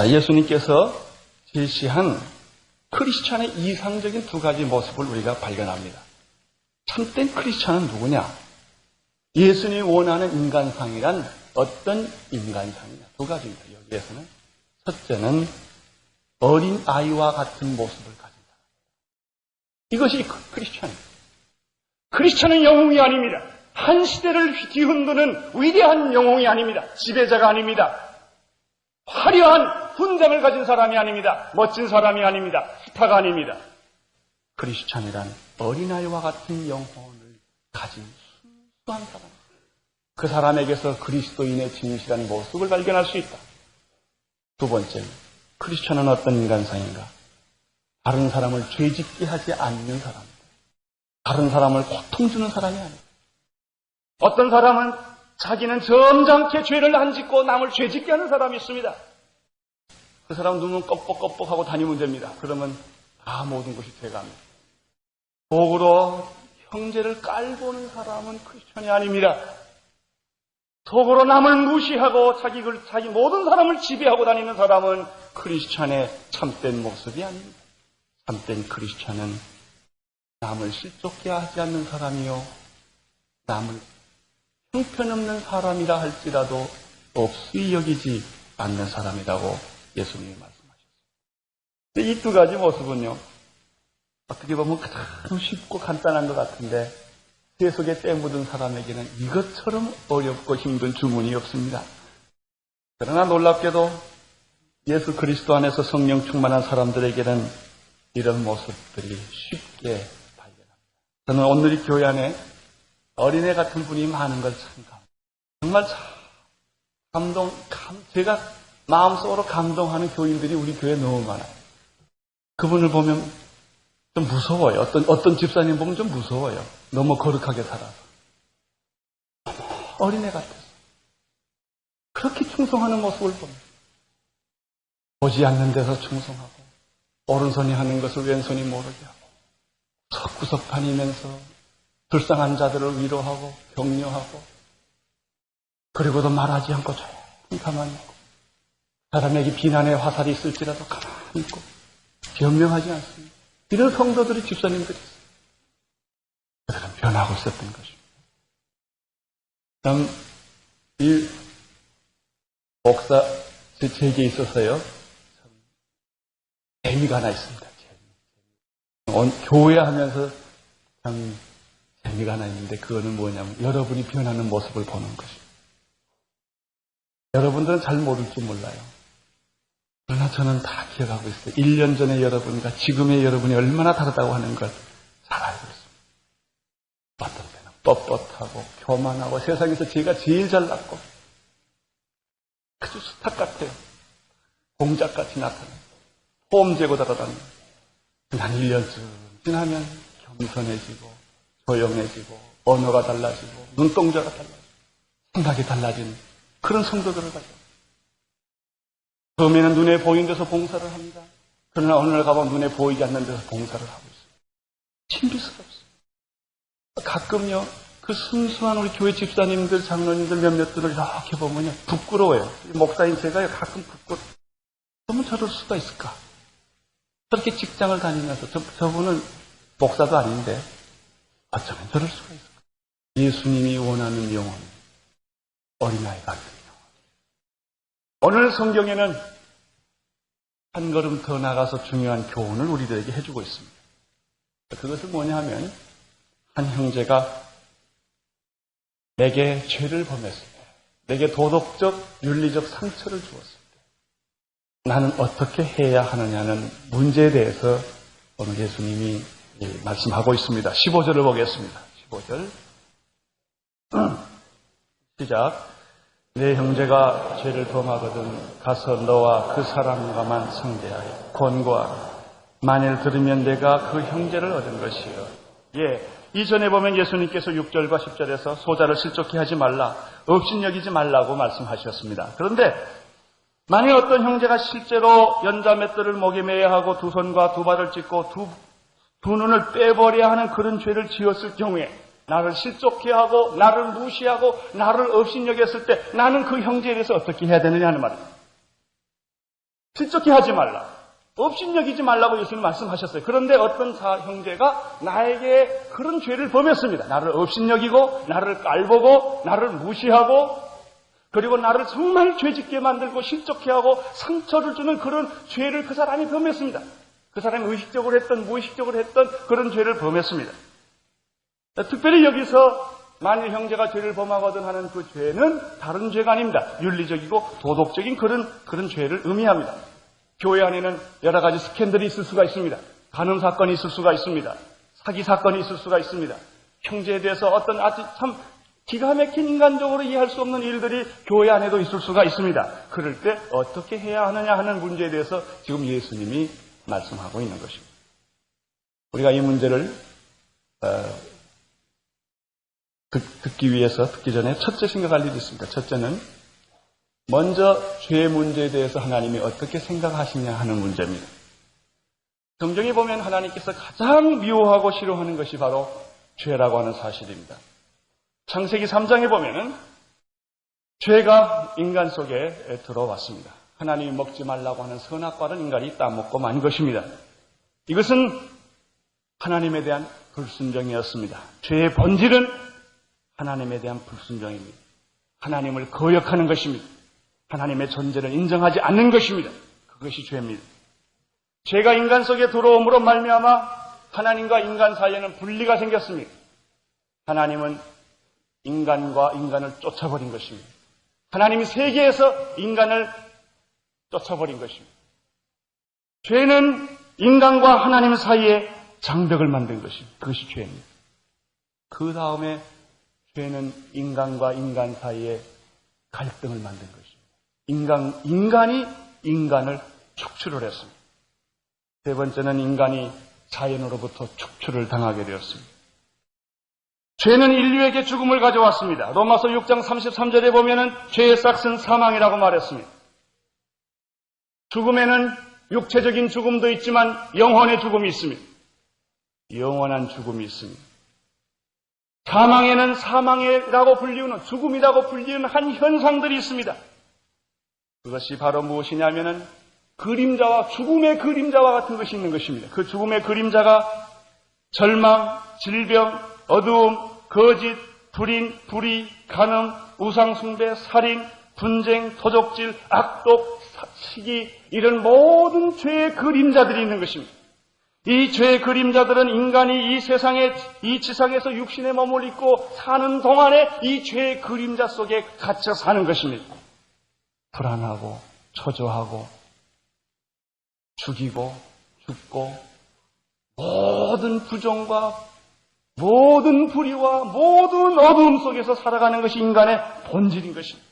예수님께서 제시한 크리스찬의 이상적인 두 가지 모습을 우리가 발견합니다. 참된 크리스찬은 누구냐? 예수님이 원하는 인간상이란 어떤 인간상이냐? 두 가지입니다. 여기에서는 첫째는 어린 아이와 같은 모습을 가진 사람. 이것이 크리스찬입니다. 크리스찬은 영웅이 아닙니다. 한 시대를 뒤흔드는 위대한 영웅이 아닙니다. 지배자가 아닙니다. 화려한 훈장을 가진 사람이 아닙니다. 멋진 사람이 아닙니다. 스타가 아닙니다. 크리스찬이란 어린아이와 같은 영혼을 가진 순수한 사람. 그 사람에게서 그리스도인의 진실한 모습을 발견할 수 있다. 두 번째, 크리스찬은 어떤 인간상인가? 다른 사람을 죄짓게 하지 않는 사람입니다. 다른 사람을 고통 주는 사람이 아닙니다. 어떤 사람은 자기는 점잖게 죄를 안 짓고 남을 죄짓게 하는 사람이 있습니다. 그 사람 눈은 껍벅껍벅하고 다니면 됩니다. 그러면 다 모든 것이 돼갑니다. 속으로 형제를 깔보는 사람은 크리스찬이 아닙니다. 속으로 남을 무시하고 자기 모든 사람을 지배하고 다니는 사람은 크리스찬의 참된 모습이 아닙니다. 참된 크리스찬은 남을 실족해 하지 않는 사람이요, 남을 형편없는 사람이라 할지라도 없이 여기지 않는 사람이라고 예수님이 말씀하셨습니다. 이 두 가지 모습은요, 어떻게 보면 가장 쉽고 간단한 것 같은데 제 속에 때 묻은 사람에게는 이것처럼 어렵고 힘든 주문이 없습니다. 그러나 놀랍게도 예수 그리스도 안에서 성령 충만한 사람들에게는 이런 모습들이 쉽게 발견합니다. 저는 오늘 이 교회 안에 어린애 같은 분이 많은 걸 참 정말 제가 마음속으로 감동하는 교인들이 우리 교회에 너무 많아요. 그분을 보면 좀 무서워요. 어떤 집사님 보면 좀 무서워요. 너무 거룩하게 살아서. 어린애 같아서. 그렇게 충성하는 모습을 봅니다. 보지 않는 데서 충성하고, 오른손이 하는 것을 왼손이 모르게 하고, 구석구석 다니면서 불쌍한 자들을 위로하고 격려하고, 그리고도 말하지 않고 조용히 가만히 있고, 사람에게 비난의 화살이 있을지라도 가만히 있고 변명하지 않습니다. 이런 성도들이 집사님들이 있어요. 그들은 변하고 있었던 것입니다. 참 이 목사 제게 있어서요, 참 재미가 하나 있습니다. 교회 하면서 참 재미가 하나 있는데, 그거는 뭐냐면 여러분이 변하는 모습을 보는 것입니다. 여러분들은 잘 모를지 몰라요. 그러나 저는 다 기억하고 있어요. 1년 전의 여러분과 지금의 여러분이 얼마나 다르다고 하는 걸 잘 알고 있습니다. 어떤 때는 뻣뻣하고 교만하고 세상에서 제가 제일 잘났고 아주 스타 같아요. 공작같이 나타나요. 폼 재고 달아다니고. 한 1년쯤 지나면 겸손해지고 조용해지고 언어가 달라지고 눈동자가 달라지고 생각이 달라진 그런 성도들을 가져요. 처음에는 눈에 보이는 데서 봉사를 합니다. 그러나 어느 날 가보면 눈에 보이지 않는 데서 봉사를 하고 있어요. 신비스럽습니다. 가끔요, 그 순수한 우리 교회 집사님들, 장로님들 몇몇들을 이렇게 보면요, 부끄러워요. 목사인 제가요, 가끔 부끄러워요. 너무 저럴 수가 있을까? 저렇게 직장을 다니면서, 저분은 목사도 아닌데, 어쩌면 저럴 수가 있을까? 예수님이 원하는 영혼, 어린아이 같은 영혼. 오늘 성경에는 한 걸음 더 나가서 중요한 교훈을 우리들에게 해주고 있습니다. 그것은 뭐냐 하면, 한 형제가 내게 죄를 범했을 때, 내게 도덕적, 윤리적 상처를 주었을 때 나는 어떻게 해야 하느냐는 문제에 대해서 오늘 예수님이 말씀하고 있습니다. 15절을 보겠습니다. 15절 시작. 내 형제가 죄를 범하거든 가서 너와 그 사람과만 상대하여 권고하라. 만일 들으면 내가 그 형제를 얻은 것이요. 이전에 보면 예수님께서 6절과 10절에서 소자를 실족해 하지 말라, 업신여기지 말라고 말씀하셨습니다. 그런데 만일 어떤 형제가 실제로 연자맷돌을 목에 매야 하고 두 손과 두 발을 찢고 두 눈을 빼버려야 하는 그런 죄를 지었을 경우에, 나를 실족해 하고 나를 무시하고 나를 업신여겼을 때 나는 그 형제에 대해서 어떻게 해야 되느냐 하는 말입니다. 실족해 하지 말라. 업신여기지 말라고 예수님 말씀하셨어요. 그런데 어떤 형제가 나에게 그런 죄를 범했습니다. 나를 업신여기고, 나를 깔보고, 나를 무시하고, 그리고 나를 정말 죄짓게 만들고 실족해 하고 상처를 주는 그런 죄를 그 사람이 범했습니다. 그 사람이 의식적으로 했던 무의식적으로 했던 그런 죄를 범했습니다. 특별히 여기서 만일 형제가 죄를 범하거든 하는 그 죄는 다른 죄가 아닙니다. 윤리적이고 도덕적인 그런 죄를 의미합니다. 교회 안에는 여러 가지 스캔들이 있을 수가 있습니다. 간음 사건이 있을 수가 있습니다. 사기 사건이 있을 수가 있습니다. 형제에 대해서 어떤 아주 참 기가 막힌 인간적으로 이해할 수 없는 일들이 교회 안에도 있을 수가 있습니다. 그럴 때 어떻게 해야 하느냐 하는 문제에 대해서 지금 예수님이 말씀하고 있는 것입니다. 우리가 이 문제를 듣기 전에 첫째 생각할 일이 있습니다. 첫째는 먼저 죄의 문제에 대해서 하나님이 어떻게 생각하시냐 하는 문제입니다. 성경에 보면 하나님께서 가장 미워하고 싫어하는 것이 바로 죄라고 하는 사실입니다. 창세기 3장에 보면은 죄가 인간 속에 들어왔습니다. 하나님이 먹지 말라고 하는 선악과를 인간이 따먹고 만 것입니다. 이것은 하나님에 대한 불순종이었습니다. 죄의 본질은 하나님에 대한 불순종입니다. 하나님을 거역하는 것입니다. 하나님의 존재를 인정하지 않는 것입니다. 그것이 죄입니다. 죄가 인간 속에 들어옴으로 말미암아 하나님과 인간 사이에는 분리가 생겼습니다. 하나님은 인간과 인간을 쫓아버린 것입니다. 하나님이 세계에서 인간을 쫓아버린 것입니다. 죄는 인간과 하나님 사이에 장벽을 만든 것입니다. 그것이 죄입니다. 그 다음에 죄는 인간과 인간 사이에 갈등을 만든 것입니다. 인간이 인간을 축출을 했습니다. 세 번째는 인간이 자연으로부터 축출을 당하게 되었습니다. 죄는 인류에게 죽음을 가져왔습니다. 로마서 6장 33절에 보면은 죄의 싹은 사망이라고 말했습니다. 죽음에는 육체적인 죽음도 있지만 영혼의 죽음이 있습니다. 영원한 죽음이 있습니다. 사망에는 사망이라고 불리우는, 죽음이라고 불리우는 한 현상들이 있습니다. 그것이 바로 무엇이냐면은 그림자와, 죽음의 그림자와 같은 것이 있는 것입니다. 그 죽음의 그림자가 절망, 질병, 어두움, 거짓, 불인, 불의, 간음, 우상숭배, 살인, 분쟁, 도적질, 악독, 시기, 이런 모든 죄의 그림자들이 있는 것입니다. 이 죄의 그림자들은 인간이 이 세상에, 이 지상에서 육신에 머물고 사는 동안에 이 죄의 그림자 속에 갇혀 사는 것입니다. 불안하고 초조하고 죽이고 죽고 모든 부정과 모든 불의와 모든 어두움 속에서 살아가는 것이 인간의 본질인 것입니다.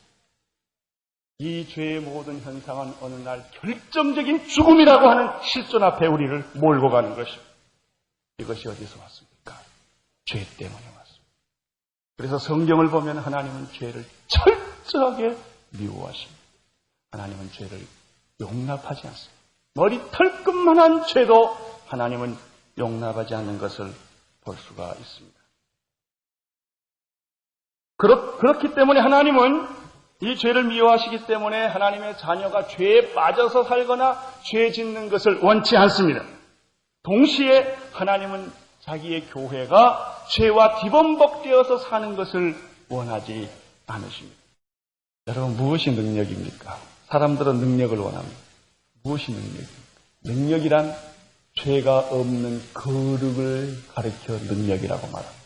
이 죄의 모든 현상은 어느 날 결정적인 죽음이라고 하는 실존 앞에 우리를 몰고 가는 것입니다. 이것이 어디서 왔습니까? 죄 때문에 왔습니다. 그래서 성경을 보면 하나님은 죄를 철저하게 미워하십니다. 하나님은 죄를 용납하지 않습니다. 머리털끝만한 죄도 하나님은 용납하지 않는 것을 볼 수가 있습니다. 그렇기 때문에 하나님은 이 죄를 미워하시기 때문에 하나님의 자녀가 죄에 빠져서 살거나 죄 짓는 것을 원치 않습니다. 동시에 하나님은 자기의 교회가 죄와 뒤범벅되어서 사는 것을 원하지 않으십니다. 여러분, 무엇이 능력입니까? 사람들은 능력을 원합니다. 무엇이 능력입니까? 능력이란 죄가 없는 거룩을 가르쳐 능력이라고 말합니다.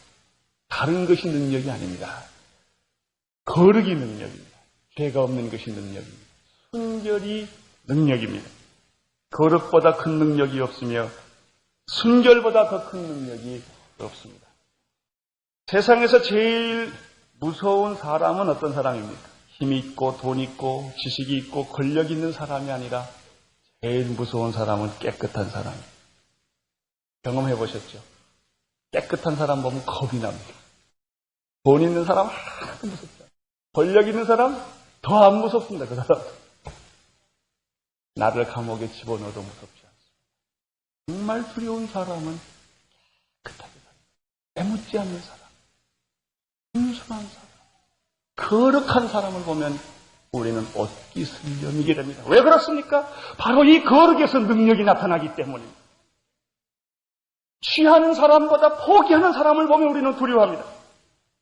다른 것이 능력이 아닙니다. 거룩이 능력입니다. 죄가 없는 것이 능력입니다. 순결이 능력입니다. 거룩보다 큰 능력이 없으며 순결보다 더 큰 능력이 없습니다. 세상에서 제일 무서운 사람은 어떤 사람입니까? 힘이 있고 돈 있고 지식이 있고 권력 있는 사람이 아니라 제일 무서운 사람은 깨끗한 사람입니다. 경험해 보셨죠? 깨끗한 사람 보면 겁이 납니다. 돈 있는 사람 하나도 무섭지 않아요. 권력 있는 사람 더 안 무섭습니다. 그 사람. 나를 감옥에 집어넣어도 무섭지 않습니다. 정말 두려운 사람은 깨끗하게 살아요. 애묻지 않는 사람, 순수한 사람, 거룩한 사람을 보면 우리는 옷기 슬려미게 됩니다. 왜 그렇습니까? 바로 이 거룩에서 능력이 나타나기 때문입니다. 취하는 사람보다 포기하는 사람을 보면 우리는 두려워합니다.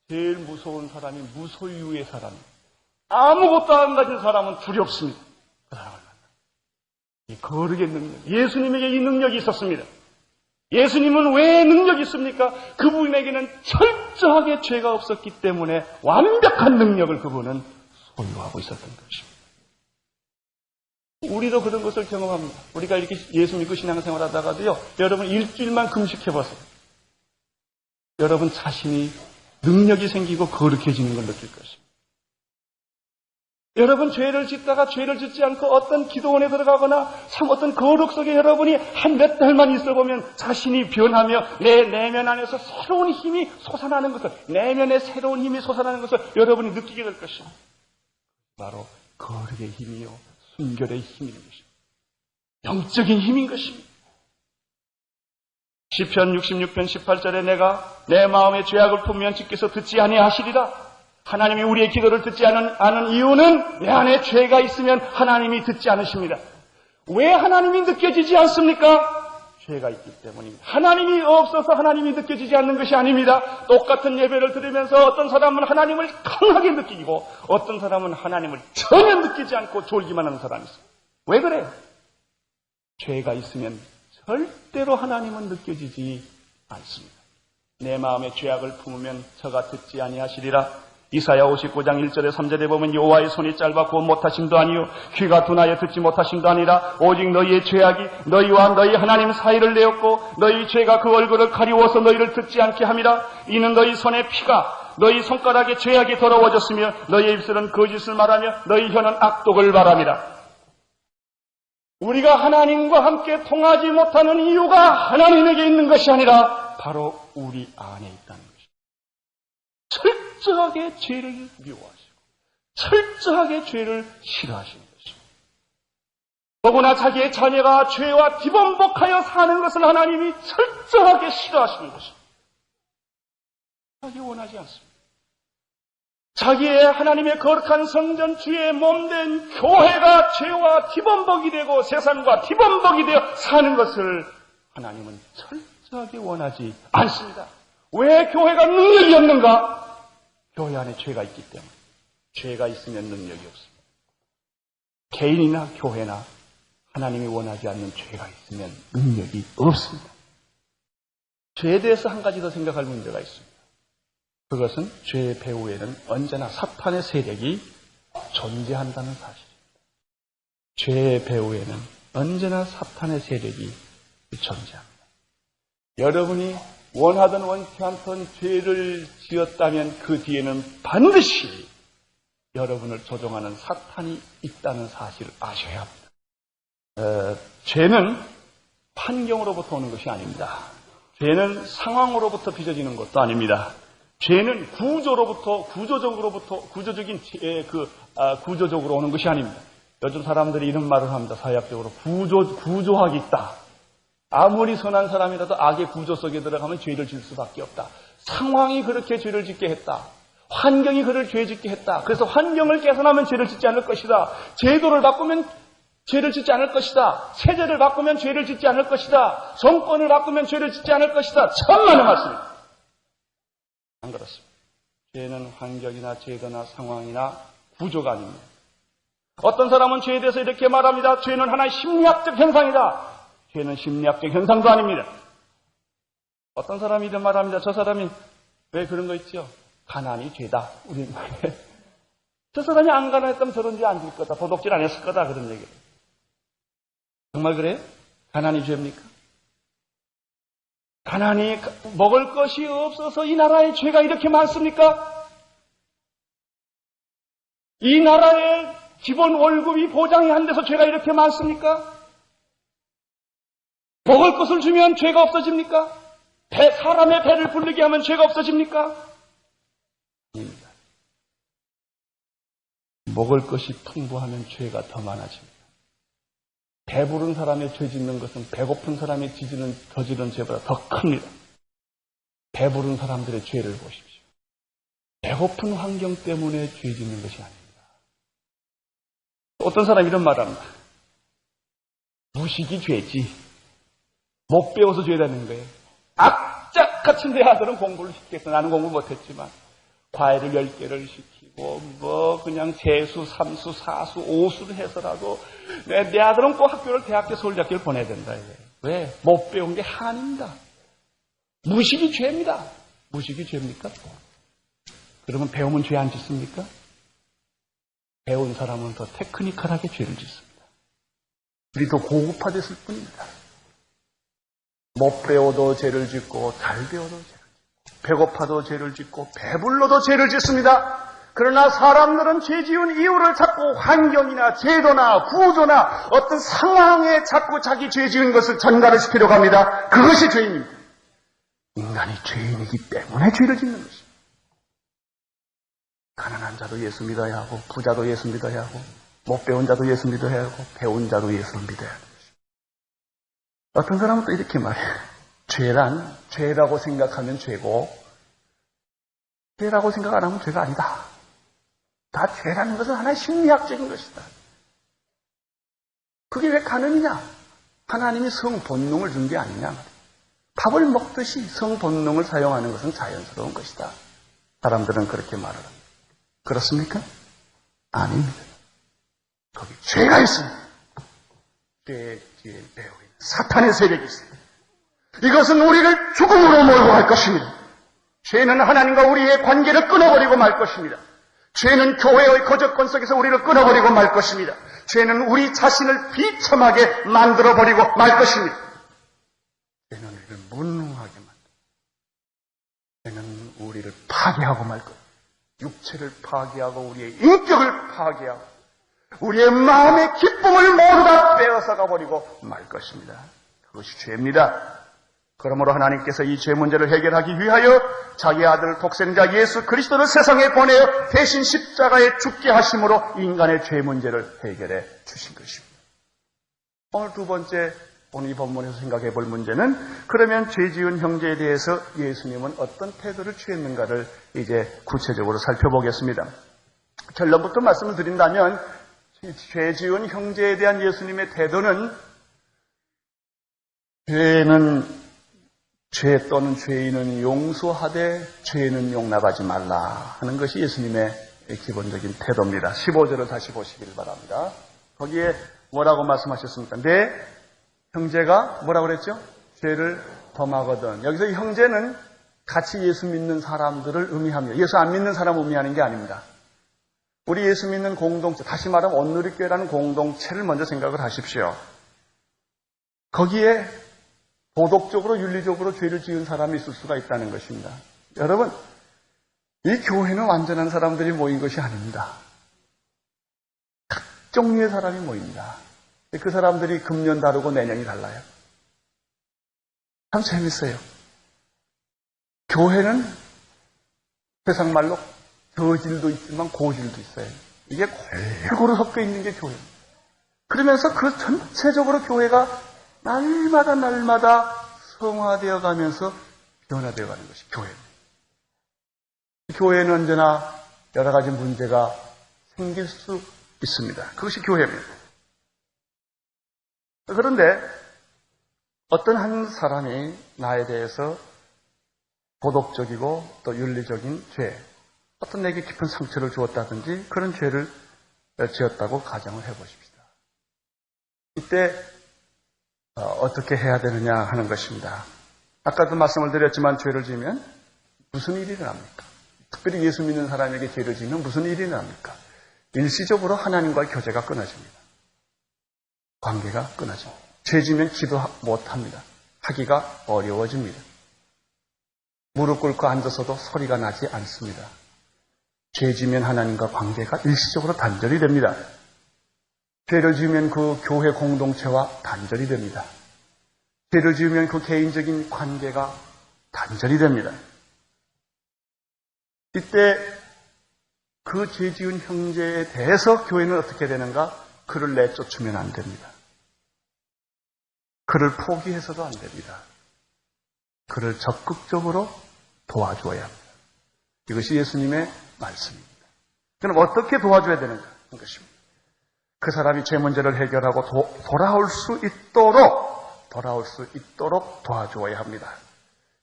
제일 무서운 사람이 무소유의 사람입니다. 아무것도 안 가진 사람은 두렵습니다. 그 사람을 만나. 이 거룩의 능력, 예수님에게 이 능력이 있었습니다. 예수님은 왜 능력이 있습니까? 그분에게는 철저하게 죄가 없었기 때문에 완벽한 능력을 그분은 소유하고 있었던 것입니다. 우리도 그런 것을 경험합니다. 우리가 이렇게 예수 믿고 신앙생활 하다가도요, 여러분 일주일만 금식해보세요. 여러분 자신이 능력이 생기고 거룩해지는 걸 느낄 것입니다. 여러분 죄를 짓다가 죄를 짓지 않고 어떤 기도원에 들어가거나 참 어떤 거룩 속에 여러분이 한 몇 달만 있어보면 자신이 변하며 내 내면 안에서 새로운 힘이 솟아나는 것을, 내면에 새로운 힘이 솟아나는 것을 여러분이 느끼게 될 것입니다. 바로 거룩의 힘이요, 순결의 힘인 것입니다. 영적인 힘인 것입니다. 시편 66편 18절에 내가 내 마음의 죄악을 품으면 주께서 듣지 아니하시리라. 하나님이 우리의 기도를 듣지 않은 이유는 내 안에 죄가 있으면 하나님이 듣지 않으십니다. 왜 하나님이 느껴지지 않습니까? 죄가 있기 때문입니다. 하나님이 없어서 하나님이 느껴지지 않는 것이 아닙니다. 똑같은 예배를 들으면서 어떤 사람은 하나님을 강하게 느끼고 어떤 사람은 하나님을 전혀 느끼지 않고 졸기만 하는 사람이 있어요. 왜 그래요? 죄가 있으면 절대로 하나님은 느껴지지 않습니다. 내 마음의 죄악을 품으면 저가 듣지 아니하시리라. 이사야 59장 1절에 3절에 보면 여호와의 손이 짧아 곧 못하심도 아니요 귀가 둔하여 듣지 못하심도 아니라 오직 너희의 죄악이 너희와 너희 하나님 사이를 내었고 너희 죄가 그 얼굴을 가리워서 너희를 듣지 않게 함이라. 이는 너희 손의 피가 너희 손가락의 죄악이 더러워졌으며 너희의 입술은 거짓을 말하며 너희 혀는 악독을 말함이라. 우리가 하나님과 함께 통하지 못하는 이유가 하나님에게 있는 것이 아니라 바로 우리 안에 있다는 것입니다. 철저하게 죄를 미워하시고 철저하게 죄를 싫어하시는 것입니다. 더구나 자기의 자녀가 죄와 뒤범벅하여 사는 것을 하나님이 철저하게 싫어하시는 것입니다. 자기 원하지 않습니다. 자기의 하나님의 거룩한 성전 주의 몸된 교회가 죄와 뒤범벅이 되고 세상과 뒤범벅이 되어 사는 것을 하나님은 철저하게 원하지 않습니다. 왜 교회가 능력이 없는가? 교회 안에 죄가 있기 때문에. 죄가 있으면 능력이 없습니다. 개인이나 교회나 하나님이 원하지 않는 죄가 있으면 능력이 없습니다. 죄에 대해서 한 가지 더 생각할 문제가 있습니다. 그것은 죄의 배후에는 언제나 사탄의 세력이 존재한다는 사실입니다. 죄의 배후에는 언제나 사탄의 세력이 존재합니다. 여러분이 원하든 원치 않던 죄를 지었다면 그 뒤에는 반드시 여러분을 조종하는 사탄이 있다는 사실을 아셔야 합니다. 죄는 환경으로부터 오는 것이 아닙니다. 죄는 상황으로부터 빚어지는 것도 아닙니다. 죄는 구조적으로 오는 것이 아닙니다. 요즘 사람들이 이런 말을 합니다. 사회학적으로 구조학이 있다. 아무리 선한 사람이라도 악의 구조 속에 들어가면 죄를 질 수밖에 없다. 상황이 그렇게 죄를 짓게 했다. 환경이 그를 죄 짓게 했다. 그래서 환경을 개선하면 죄를 짓지 않을 것이다. 제도를 바꾸면 죄를 짓지 않을 것이다. 세제를 바꾸면 죄를 짓지 않을 것이다. 정권을 바꾸면 죄를 짓지 않을 것이다. 천만의 말씀입니다. 안 그렇습니다. 죄는 환경이나 제도나 상황이나 구조가 아닙니다. 어떤 사람은 죄에 대해서 이렇게 말합니다. 죄는 하나의 심리학적 현상이다. 죄는 심리학적 현상도 아닙니다. 어떤 사람이 이런 말합니다. 저 사람이 왜 그런 거 있죠? 가난이 죄다. 우리 말에. 저 사람이 안 가난했다면 저런 죄 안 질 거다. 도둑질 안 했을 거다. 그런 얘기예요. 정말 그래요? 가난이 죄입니까? 가난이 먹을 것이 없어서 이 나라에 죄가 이렇게 많습니까? 이 나라에 기본 월급이 보장이 안 돼서 죄가 이렇게 많습니까? 먹을 것을 주면 죄가 없어집니까? 사람의 배를 부르게 하면 죄가 없어집니까? 아닙니다. 먹을 것이 풍부하면 죄가 더 많아집니다. 배부른 사람의 죄 짓는 것은 배고픈 사람의 저지른 죄보다 더 큽니다. 배부른 사람들의 죄를 보십시오. 배고픈 환경 때문에 죄 짓는 것이 아닙니다. 어떤 사람이 이런 말을 합니다. 무식이 죄지. 못 배워서 죄라는 거예요. 악작 같은 내 아들은 공부를 시켰어. 나는 공부 못했지만 과외를 10개를 시키고 그냥 재수, 삼수, 사수, 오수를 해서라도 내 아들은 꼭 학교를 대학교 서울대학교를 보내야 된다. 왜? 못 배운 게 한입니다. 무식이 죄입니다. 무식이 죄입니까? 그러면 배우면 죄 안 짓습니까? 배운 사람은 더 테크니컬하게 죄를 짓습니다. 우리 더 고급화됐을 뿐입니다. 못 배워도 죄를 짓고 잘 배워도 죄를 짓고 배고파도 죄를 짓고 배불러도 죄를 짓습니다. 그러나 사람들은 죄 지은 이유를 찾고 환경이나 제도나 구조나 어떤 상황에 자꾸 자기 죄 지은 것을 전가를 시키려고 합니다. 그것이 죄인입니다. 인간이 죄인이기 때문에 죄를 짓는 것입니다. 가난한 자도 예수 믿어야 하고 부자도 예수 믿어야 하고 못 배운 자도 예수 믿어야 하고 배운 자도 예수를 믿어야 하는 것입니다. 어떤 사람은 또 이렇게 말해요. 죄라고 생각하면 죄고 죄라고 생각 안 하면 죄가 아니다. 다 죄라는 것은 하나의 심리학적인 것이다. 그게 왜 가능이냐? 하나님이 성본능을 준 게 아니냐? 밥을 먹듯이 성본능을 사용하는 것은 자연스러운 것이다. 사람들은 그렇게 말을 합니다. 그렇습니까? 아닙니다. 거기 죄가 있습니다. 죄의 뒤에 배어 있는 사탄의 세력이 있습니다. 이것은 우리를 죽음으로 몰고 갈 것입니다. 죄는 하나님과 우리의 관계를 끊어버리고 말 것입니다. 죄는 교회의 거저권 속에서 우리를 끊어버리고 말 것입니다. 죄는 우리 자신을 비참하게 만들어버리고 말 것입니다. 죄는 우리를 무능하게 만들고 죄는 우리를 파괴하고 말 것입니다. 육체를 파괴하고 우리의 인격을 파괴하고 우리의 마음의 기쁨을 모두 다 빼앗아가 버리고 말 것입니다. 그것이 죄입니다. 그러므로 하나님께서 이 죄 문제를 해결하기 위하여 자기 아들 독생자 예수 그리스도를 세상에 보내어 대신 십자가에 죽게 하심으로 인간의 죄 문제를 해결해 주신 것입니다. 오늘 두 번째 오늘 이 본문에서 생각해 볼 문제는 그러면 죄 지은 형제에 대해서 예수님은 어떤 태도를 취했는가를 이제 구체적으로 살펴보겠습니다. 결론부터 말씀을 드린다면 죄 지은 형제에 대한 예수님의 태도는 죄 또는 죄인은 용서하되 죄는 용납하지 말라 하는 것이 예수님의 기본적인 태도입니다. 15절을 다시 보시길 바랍니다. 거기에 뭐라고 말씀하셨습니까? 내 형제가 뭐라고 그랬죠? 죄를 범하거든. 여기서 이 형제는 같이 예수 믿는 사람들을 의미합니다. 예수 안 믿는 사람 의미하는 게 아닙니다. 우리 예수 믿는 공동체, 다시 말하면 온누리교회라는 공동체를 먼저 생각을 하십시오. 거기에 도덕적으로 윤리적으로 죄를 지은 사람이 있을 수가 있다는 것입니다. 여러분, 이 교회는 완전한 사람들이 모인 것이 아닙니다. 각 종류의 사람이 모입니다. 그 사람들이 금년 다르고 내년이 달라요. 참 재밌어요. 교회는 세상 말로 저질도 있지만 고질도 있어요. 이게 골고루 섞여 있는 게 교회입니다. 그러면서 그 전체적으로 교회가 날마다 성화되어 가면서 변화되어 가는 것이 교회입니다. 교회는 언제나 여러 가지 문제가 생길 수 있습니다. 그것이 교회입니다. 그런데 어떤 한 사람이 나에 대해서 도덕적이고 또 윤리적인 죄, 어떤 내게 깊은 상처를 주었다든지 그런 죄를 지었다고 가정을 해보십시다. 이때 어떻게 해야 되느냐 하는 것입니다. 아까도 말씀을 드렸지만 죄를 지으면 무슨 일이 일어납니까? 특별히 예수 믿는 사람에게 죄를 지으면 무슨 일이 일어납니까? 일시적으로 하나님과의 교제가 끊어집니다. 관계가 끊어집니다. 죄 지으면 기도 못합니다. 하기가 어려워집니다. 무릎 꿇고 앉아서도 소리가 나지 않습니다. 죄 지으면 하나님과 관계가 일시적으로 단절이 됩니다. 죄를 지으면 그 교회 공동체와 단절이 됩니다. 죄를 지으면 그 개인적인 관계가 단절이 됩니다. 이때 그 죄 지은 형제에 대해서 교회는 어떻게 되는가? 그를 내쫓으면 안 됩니다. 그를 포기해서도 안 됩니다. 그를 적극적으로 도와줘야 합니다. 이것이 예수님의 말씀입니다. 그럼 어떻게 도와줘야 되는가 하는 것입니다. 그 사람이 죄 문제를 해결하고 돌아올 수 있도록 도와주어야 합니다.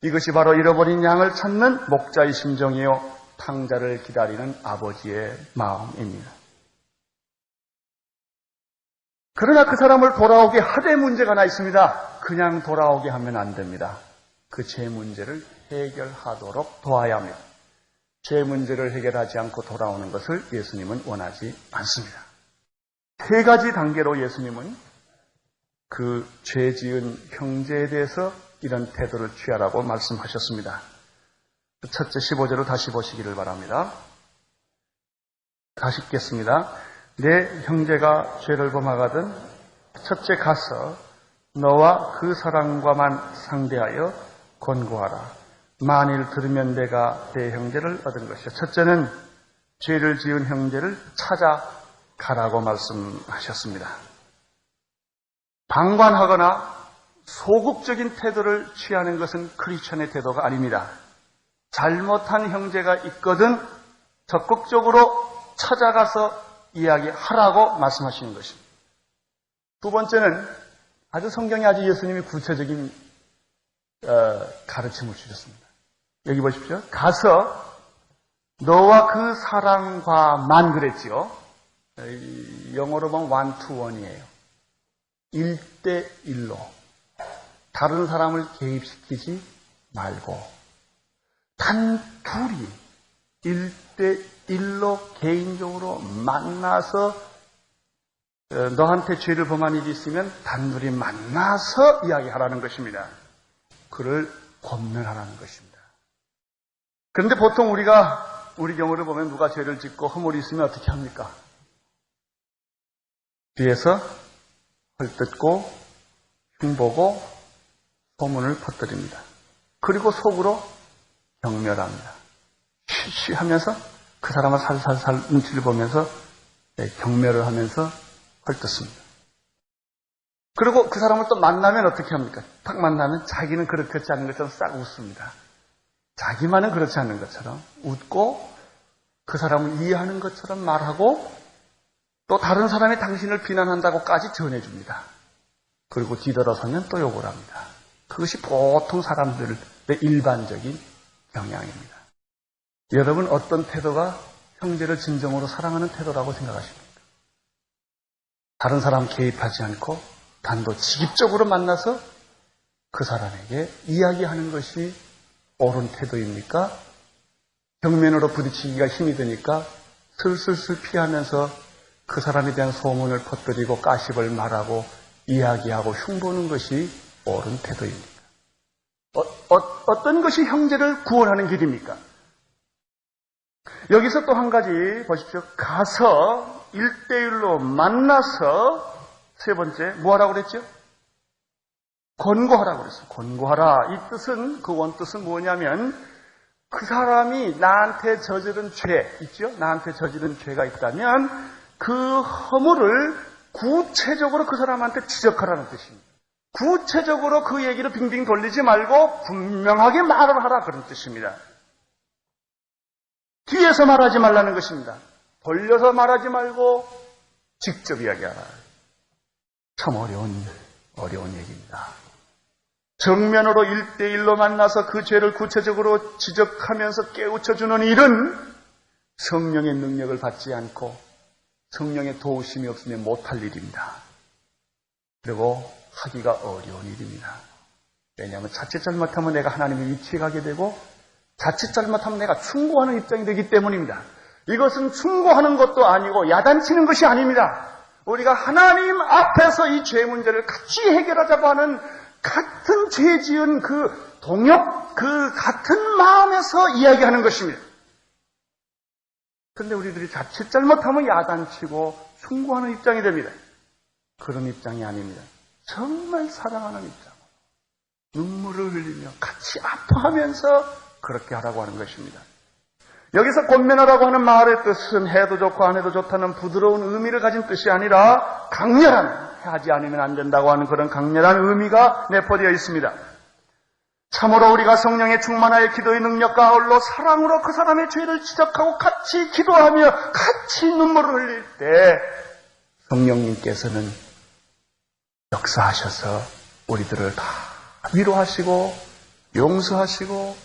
이것이 바로 잃어버린 양을 찾는 목자의 심정이요, 탕자를 기다리는 아버지의 마음입니다. 그러나 그 사람을 돌아오게 하되 문제가 하나 있습니다. 그냥 돌아오게 하면 안 됩니다. 그 죄 문제를 해결하도록 도와야 합니다. 죄 문제를 해결하지 않고 돌아오는 것을 예수님은 원하지 않습니다. 세 가지 단계로 예수님은 그 죄 지은 형제에 대해서 이런 태도를 취하라고 말씀하셨습니다. 첫째 15절을 다시 보시기를 바랍니다. 다시 읽겠습니다. 내 형제가 죄를 범하거든 첫째 가서 너와 그 사람과만 상대하여 권고하라. 만일 들으면 내가 내 형제를 얻은 것이요. 첫째는 죄를 지은 형제를 찾아가라고 말씀하셨습니다. 방관하거나 소극적인 태도를 취하는 것은 크리스천의 태도가 아닙니다. 잘못한 형제가 있거든 적극적으로 찾아가서 이야기하라고 말씀하시는 것입니다. 두 번째는 아주 성경에 아주 예수님이 구체적인 가르침을 주셨습니다. 여기 보십시오. 가서 너와 그 사람과만 그랬지요. 영어로 보면 one to one이에요. 1대1로 다른 사람을 개입시키지 말고 단 둘이 1대1로 개인적으로 만나서 너한테 죄를 범한 일이 있으면 단둘이 만나서 이야기하라는 것입니다. 그를 권면하라는 것입니다. 그런데 보통 우리 경우를 보면 누가 죄를 짓고 허물이 있으면 어떻게 합니까? 뒤에서 헐뜯고 흉보고 소문을 퍼뜨립니다. 그리고 속으로 경멸합니다. 쉬쉬하면서 그 사람을 살살살 눈치를 보면서 경멸을 하면서 헐뜯습니다. 그리고 그 사람을 또 만나면 어떻게 합니까? 딱 만나면 자기는 그렇지 않은 것처럼 싹 웃습니다. 자기만은 그렇지 않은 것처럼 웃고 그 사람을 이해하는 것처럼 말하고 또 다른 사람이 당신을 비난한다고까지 전해줍니다. 그리고 뒤돌아서면 또 욕을 합니다. 그것이 보통 사람들의 일반적인 경향입니다. 여러분 어떤 태도가 형제를 진정으로 사랑하는 태도라고 생각하십니까? 다른 사람 개입하지 않고 단도직입적으로 만나서 그 사람에게 이야기하는 것이 옳은 태도입니까? 벽면으로 부딪히기가 힘이 드니까 슬슬슬 피하면서 그 사람에 대한 소문을 퍼뜨리고 가십을 말하고 이야기하고 흉보는 것이 옳은 태도입니까? 어떤 것이 형제를 구원하는 길입니까? 여기서 또 한 가지 보십시오. 가서 1대1로 만나서 세 번째 뭐하라고 그랬죠? 권고하라고 그랬어요. 권고하라. 이 뜻은 그 원뜻은 뭐냐면 그 사람이 나한테 저지른 죄 있죠? 나한테 저지른 죄가 있다면 그 허물을 구체적으로 그 사람한테 지적하라는 뜻입니다. 구체적으로 그 얘기를 빙빙 돌리지 말고 분명하게 말을 하라 그런 뜻입니다. 뒤에서 말하지 말라는 것입니다. 돌려서 말하지 말고 직접 이야기하라. 참 어려운 얘기입니다. 정면으로 1대1로 만나서 그 죄를 구체적으로 지적하면서 깨우쳐주는 일은 성령의 능력을 받지 않고 성령의 도우심이 없으면 못할 일입니다. 그리고 하기가 어려운 일입니다. 왜냐하면 자칫 잘못하면 내가 하나님의 위치에 가게 되고 자칫 잘못하면 내가 충고하는 입장이 되기 때문입니다. 이것은 충고하는 것도 아니고 야단치는 것이 아닙니다. 우리가 하나님 앞에서 이 죄 문제를 같이 해결하자고 하는 같은 죄 지은 그 동역, 그 같은 마음에서 이야기하는 것입니다. 그런데 우리들이 자칫 잘못하면 야단치고 충고하는 입장이 됩니다. 그런 입장이 아닙니다. 정말 사랑하는 입장. 눈물을 흘리며 같이 아파하면서 그렇게 하라고 하는 것입니다. 여기서 권면하라고 하는 말의 뜻은 해도 좋고 안 해도 좋다는 부드러운 의미를 가진 뜻이 아니라 강렬한, 하지 않으면 안 된다고 하는 그런 강렬한 의미가 내포되어 있습니다. 참으로 우리가 성령의 충만하여 기도의 능력과 아울러 사랑으로 그 사람의 죄를 지적하고 같이 기도하며 같이 눈물을 흘릴 때 성령님께서는 역사하셔서 우리들을 다 위로하시고 용서하시고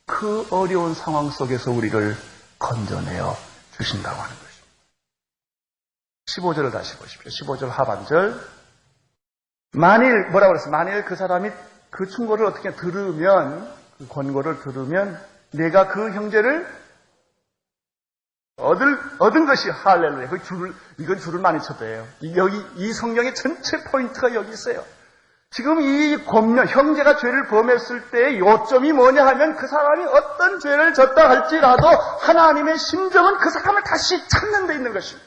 그 어려운 상황 속에서 우리를 건져내어 주신다고 하는 것입니다. 15절을 다시 보십시오. 15절 하반절. 만일 뭐라고 그랬어요? 만일 그 사람이 그 충고를 어떻게 들으면, 그 권고를 들으면 내가 그 형제를 얻은 것이 할렐루야. 이건 줄을 많이 쳐도예요. 여기 이 성경의 전체 포인트가 여기 있어요. 지금 이 권면, 형제가 죄를 범했을 때 요점이 뭐냐 하면 그 사람이 어떤 죄를 졌다 할지라도 하나님의 심정은 그 사람을 다시 찾는 데 있는 것입니다.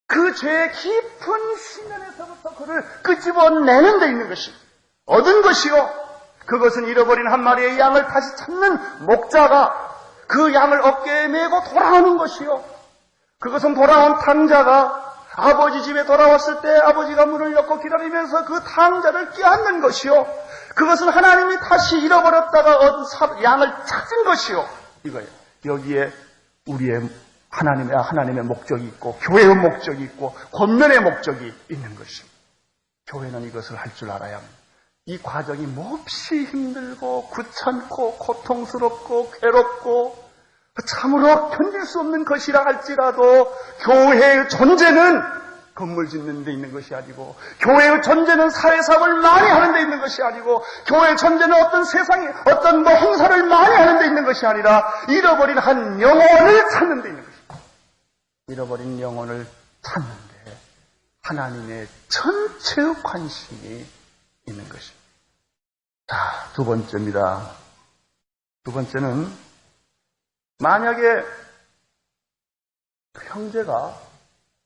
그 죄의 깊은 심연에서부터 그를 끄집어내는 데 있는 것입니다. 얻은 것이요. 그것은 잃어버린 한 마리의 양을 다시 찾는 목자가 그 양을 어깨에 메고 돌아오는 것이요. 그것은 돌아온 탕자가 아버지 집에 돌아왔을 때 아버지가 문을 열고 기다리면서 그 탕자를 껴안는 것이요. 그것은 하나님이 다시 잃어버렸다가 얻은 양을 찾은 것이요. 이거예요. 여기에 우리의 하나님의 목적이 있고 교회의 목적이 있고 권면의 목적이 있는 것입니다. 교회는 이것을 할 줄 알아야 합니다. 이 과정이 몹시 힘들고 귀찮고 고통스럽고 괴롭고 참으로 견딜 수 없는 것이라 할지라도 교회의 존재는 건물 짓는 데 있는 것이 아니고 교회의 존재는 사회사업을 많이 하는 데 있는 것이 아니고 교회의 존재는 어떤 세상에 어떤 행사를 많이 하는 데 있는 것이 아니라 잃어버린 한 영혼을 찾는 데 있는 것입니다. 잃어버린 영혼을 찾는 데 하나님의 전체의 관심이 있는 것입니다. 자, 두 번째입니다. 두 번째는 만약에 그 형제가,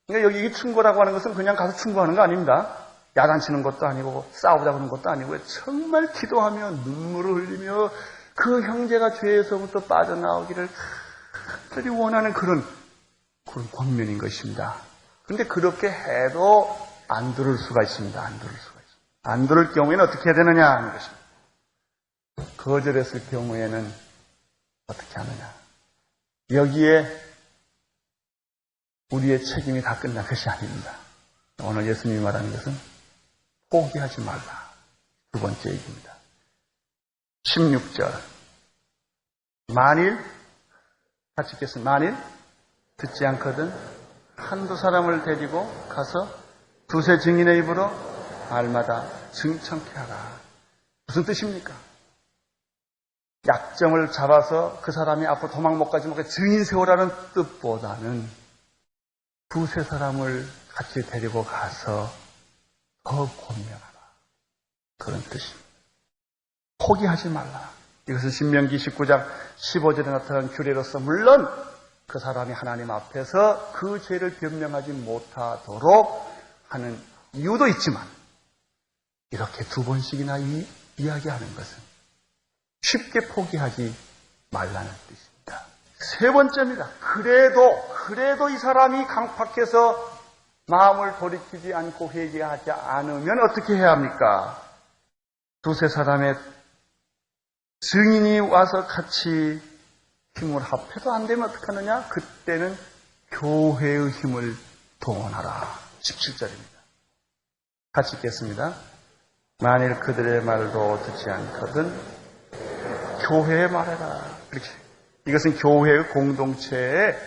그러니까 여기 충고라고 하는 것은 그냥 가서 충고하는 거 아닙니다. 야단치는 것도 아니고 싸우자고 하는 것도 아니고 정말 기도하며 눈물을 흘리며 그 형제가 죄에서부터 빠져나오기를 간절히 원하는 그런 권면인 것입니다. 그런데 그렇게 해도 안 들을 수가 있습니다. 안 들을 수가 있습니다. 안 들을 경우에는 어떻게 해야 되느냐 하는 것입니다. 거절했을 경우에는 어떻게 하느냐. 여기에 우리의 책임이 다 끝난 것이 아닙니다. 오늘 예수님이 말하는 것은 포기하지 말라. 두 번째 얘기입니다. 16절. 만일, 같이 읽겠습니다. 만일 듣지 않거든 한두 사람을 데리고 가서 두세 증인의 입으로 알마다 증청케 하라. 무슨 뜻입니까? 약점을 잡아서 그 사람이 앞으로 도망 못 가지 못해 증인 세우라는 뜻보다는 두세 사람을 같이 데리고 가서 더 권면하라. 그런 뜻입니다. 포기하지 말라. 이것은 신명기 19장 15절에 나타난 규례로서 물론 그 사람이 하나님 앞에서 그 죄를 변명하지 못하도록 하는 이유도 있지만 이렇게 두 번씩이나 이야기하는 것은 쉽게 포기하지 말라는 뜻입니다. 세 번째입니다. 그래도 이 사람이 강팍해서 마음을 돌이키지 않고 회개하지 않으면 어떻게 해야 합니까? 두세 사람의 증인이 와서 같이 힘을 합해도 안 되면 어떻게 하느냐? 그때는 교회의 힘을 동원하라. 17절입니다. 같이 읽겠습니다. 만일 그들의 말도 듣지 않거든 교회에 말해라. 이렇게. 이것은 교회의 공동체의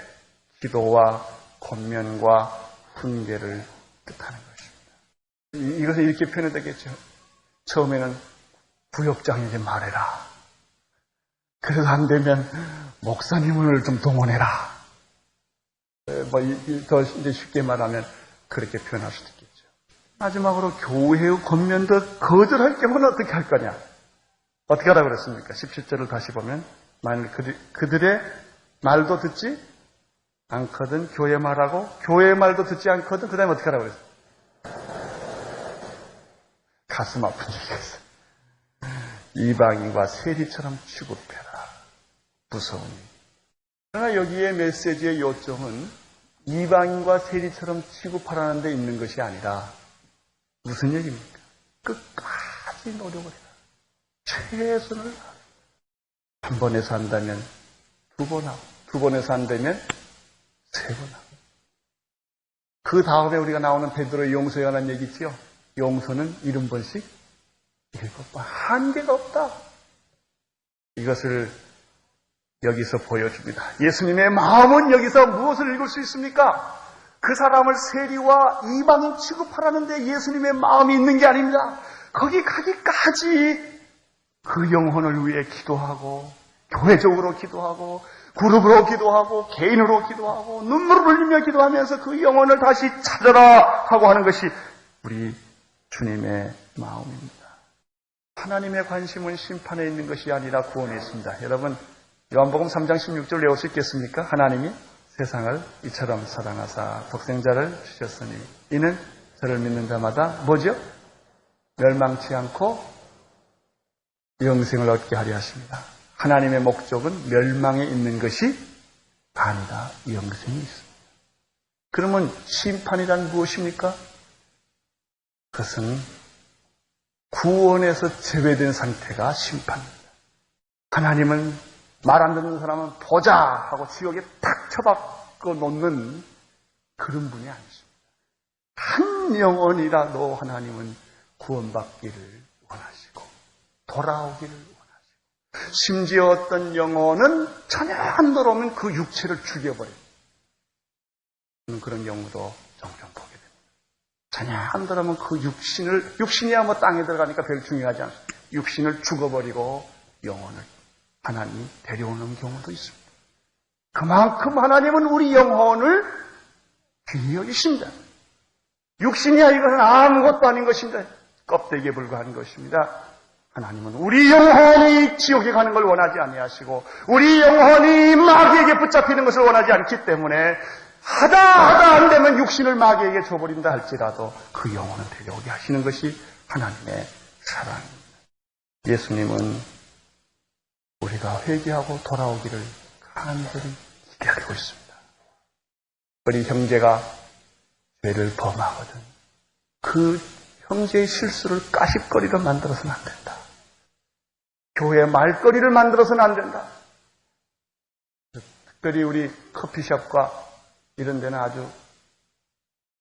기도와 권면과 훈계를 뜻하는 것입니다. 이것은 이렇게 표현되겠죠. 처음에는 부역장에게 말해라. 그래도 안 되면 목사님을 좀 동원해라. 더 이제 쉽게 말하면 그렇게 표현할 수도 있겠죠. 마지막으로 교회의 권면도 거절할 경우는 어떻게 할 거냐? 어떻게 하라고 그랬습니까? 17절을 다시 보면 만일 그들의 말도 듣지 않거든 교회 말하고 교회의 말도 듣지 않거든 그 다음에 어떻게 하라고 그랬어요? 가슴 아픈 얘기였어요. 이방인과 세리처럼 취급해라. 무서우니. 그러나 여기에 메시지의 요점은 이방인과 세리처럼 취급하라는 데 있는 것이 아니라 무슨 얘기입니까? 끝까지 노력을 해라. 최선을 한 번에서 한다면 두 번 하고 두 번에서 한다면 세 번 하고 그 다음에 우리가 나오는 베드로의 용서에 관한 얘기 있지요. 용서는 70번씩 7번. 한계가 없다. 이것을 여기서 보여줍니다. 예수님의 마음은 여기서 무엇을 읽을 수 있습니까? 그 사람을 세리와 이방인 취급하라는 데 예수님의 마음이 있는 게 아닙니다. 거기 가기까지 그 영혼을 위해 기도하고, 교회적으로 기도하고, 그룹으로 기도하고, 개인으로 기도하고, 눈물을 흘리며 기도하면서 그 영혼을 다시 찾아라 하고 하는 것이 우리 주님의 마음입니다. 하나님의 관심은 심판에 있는 것이 아니라 구원에 있습니다. 여러분, 요한복음 3장 16절 외울 수 있겠습니까? 하나님이 세상을 이처럼 사랑하사 독생자를 주셨으니 이는 저를 믿는 자마다 뭐죠? 멸망치 않고 영생을 얻게 하려 하십니다. 하나님의 목적은 멸망에 있는 것이 아니라 영생이 있습니다. 그러면 심판이란 무엇입니까? 그것은 구원에서 제외된 상태가 심판입니다. 하나님은 말 안 듣는 사람은 보자 하고 지옥에 탁 쳐박고 놓는 그런 분이 아니십니다. 한 영혼이라도 하나님은 구원받기를 원하시고 돌아오기를 원하시고, 심지어 어떤 영혼은 전혀 안 돌아오면 그 육체를 죽여버립니다. 그런 경우도 종종 보게 됩니다. 전혀 안 돌아오면 그 육신이야 뭐 땅에 들어가니까 별 중요하지 않습니다. 육신을 죽어버리고 영혼을 하나님이 데려오는 경우도 있습니다. 그만큼 하나님은 우리 영혼을 귀히 여기십니다. 육신이야 이것은 아무것도 아닌 것입니다. 껍데기에 불과한 것입니다. 하나님은 우리 영혼이 지옥에 가는 걸 원하지 아니하시고 우리 영혼이 마귀에게 붙잡히는 것을 원하지 않기 때문에 하다 안 되면 육신을 마귀에게 줘버린다 할지라도 그 영혼을 데려오게 하시는 것이 하나님의 사랑입니다. 예수님은 우리가 회개하고 돌아오기를 간절히 기다리고 있습니다. 우리 형제가 죄를 범하거든 그 형제의 실수를 까십거리로 만들어서는 안 된다. 교회 말거리를 만들어서는 안 된다. 특별히 우리 커피숍과 이런 데는 아주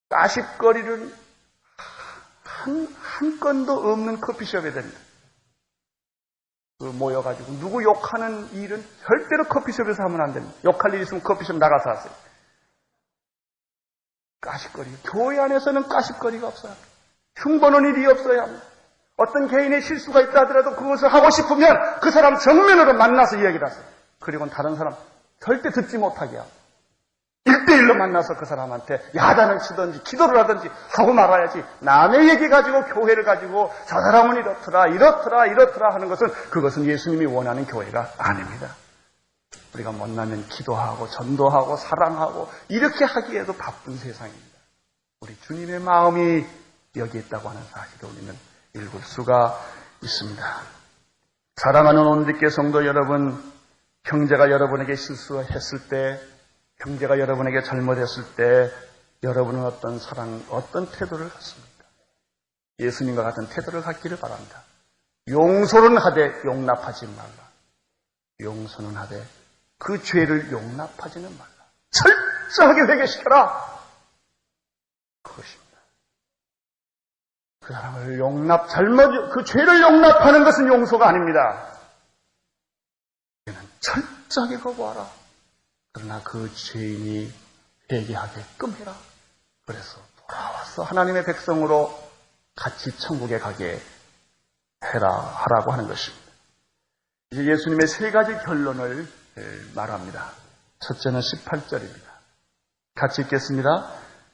까십거리를 한 건도 없는 커피숍이 됩니다. 모여가지고 누구 욕하는 일은 절대로 커피숍에서 하면 안 됩니다. 욕할 일 있으면 커피숍 나가서 하세요. 까십거리. 교회 안에서는 까십거리가 없어요. 흉보는 일이 없어야 합니다. 어떤 개인의 실수가 있다 하더라도 그것을 하고 싶으면 그 사람 정면으로 만나서 이야기를 하세요. 그리고는 다른 사람 절대 듣지 못하게 하고 1대1로 만나서 그 사람한테 야단을 치든지 기도를 하든지 하고 말아야지, 남의 얘기 가지고 교회를 가지고 저 사람은 이렇더라 하는 것은 그것은 예수님이 원하는 교회가 아닙니다. 우리가 못나면 기도하고 전도하고 사랑하고 이렇게 하기에도 바쁜 세상입니다. 우리 주님의 마음이 여기 있다고 하는 사실을 우리는 읽을 수가 있습니다. 사랑하는 온디께 성도 여러분, 형제가 여러분에게 실수했을 때, 형제가 여러분에게 잘못했을 때 여러분은 어떤 태도를 갖습니까? 예수님과 같은 태도를 갖기를 바랍니다. 용서는 하되 용납하지 말라. 용서는 하되 그 죄를 용납하지는 말라. 철저하게 회개시켜라. 그것입니다. 그 사람을 그 죄를 용납하는 것은 용서가 아닙니다. 그는 철저하게 거부하라. 그러나 그 죄인이 회개하게끔 해라. 그래서 돌아와서 하나님의 백성으로 같이 천국에 가게 하라고 하는 것입니다. 이제 예수님의 세 가지 결론을 말합니다. 첫째는 18절입니다. 같이 읽겠습니다.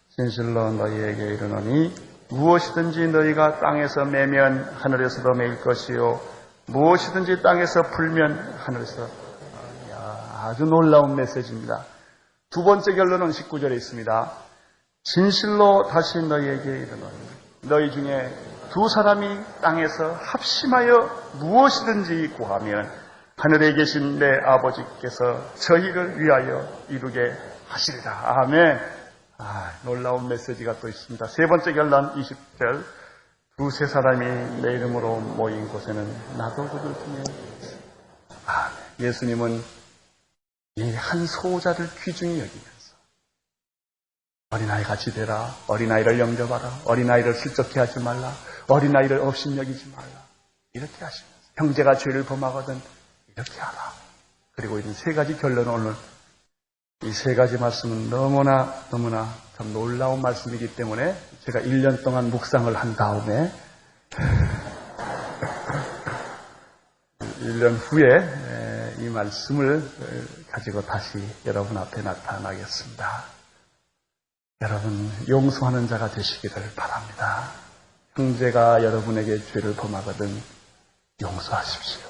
진실로 너희에게 이르노니 무엇이든지 너희가 땅에서 매면 하늘에서도 매일 것이요 무엇이든지 땅에서 풀면 하늘에서. 아주 놀라운 메시지입니다. 두 번째 결론은 19절에 있습니다. 진실로 다시 너희에게 이르노니 너희 중에 두 사람이 땅에서 합심하여 무엇이든지 구하면 하늘에 계신 내 아버지께서 저희를 위하여 이루게 하시리라. 아멘. 놀라운 메시지가 또 있습니다. 세 번째 결론 20절. 두세 사람이 내 이름으로 모인 곳에는 나도 그들 중에. 예수님은 이 한 소자를 귀중히 여기면서 어린아이 같이 되라. 어린아이를 영접하라. 어린아이를 슬쩍해 하지 말라. 어린아이를 업신여기지 말라. 이렇게 하시면서 형제가 죄를 범하거든 이렇게 하라. 그리고 이런 세 가지 결론을 오늘 이 세 가지 말씀은 너무나 참 놀라운 말씀이기 때문에 제가 1년 동안 묵상을 한 다음에 1년 후에 이 말씀을 가지고 다시 여러분 앞에 나타나겠습니다. 여러분 용서하는 자가 되시기를 바랍니다. 형제가 여러분에게 죄를 범하거든 용서하십시오.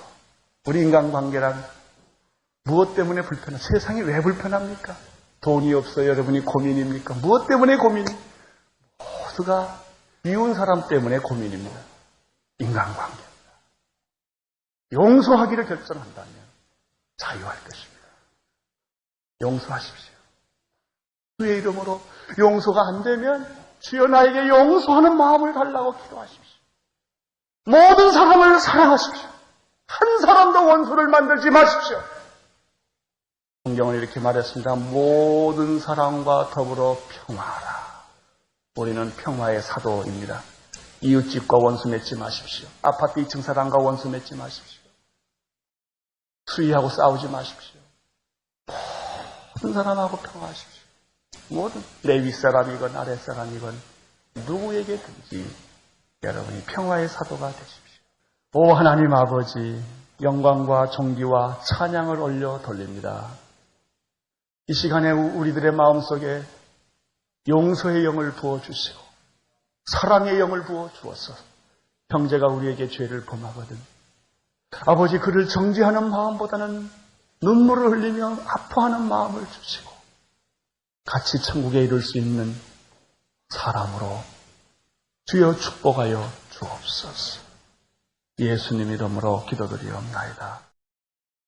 우리 인간관계란 무엇 때문에 불편해? 세상이 왜 불편합니까? 돈이 없어요. 여러분이 고민입니까? 무엇 때문에 고민이? 모두가 미운 사람 때문에 고민입니다. 인간관계입니다. 용서하기를 결정한다면 자유할 것입니다. 용서하십시오. 주의 이름으로 용서가 안 되면 주여 나에게 용서하는 마음을 달라고 기도하십시오. 모든 사람을 사랑하십시오. 한 사람도 원수를 만들지 마십시오. 성경은 이렇게 말했습니다. 모든 사람과 더불어 평화하라. 우리는 평화의 사도입니다. 이웃집과 원수 맺지 마십시오. 아파트 2층 사람과 원수 맺지 마십시오. 수위하고 싸우지 마십시오. 모든 사람하고 평화하십시오. 모든 레위 사람이건 아랫 사람이건 누구에게든지 여러분이 평화의 사도가 되십시오. 오 하나님 아버지, 영광과 존귀와 찬양을 올려 돌립니다. 이 시간에 우리들의 마음속에 용서의 영을 부어주시고 사랑의 영을 부어주어서 형제가 우리에게 죄를 범하거든 아버지 그를 정죄하는 마음보다는 눈물을 흘리며 아파하는 마음을 주시고 같이 천국에 이룰 수 있는 사람으로 주여 축복하여 주옵소서. 예수님 이름으로 기도드리옵나이다.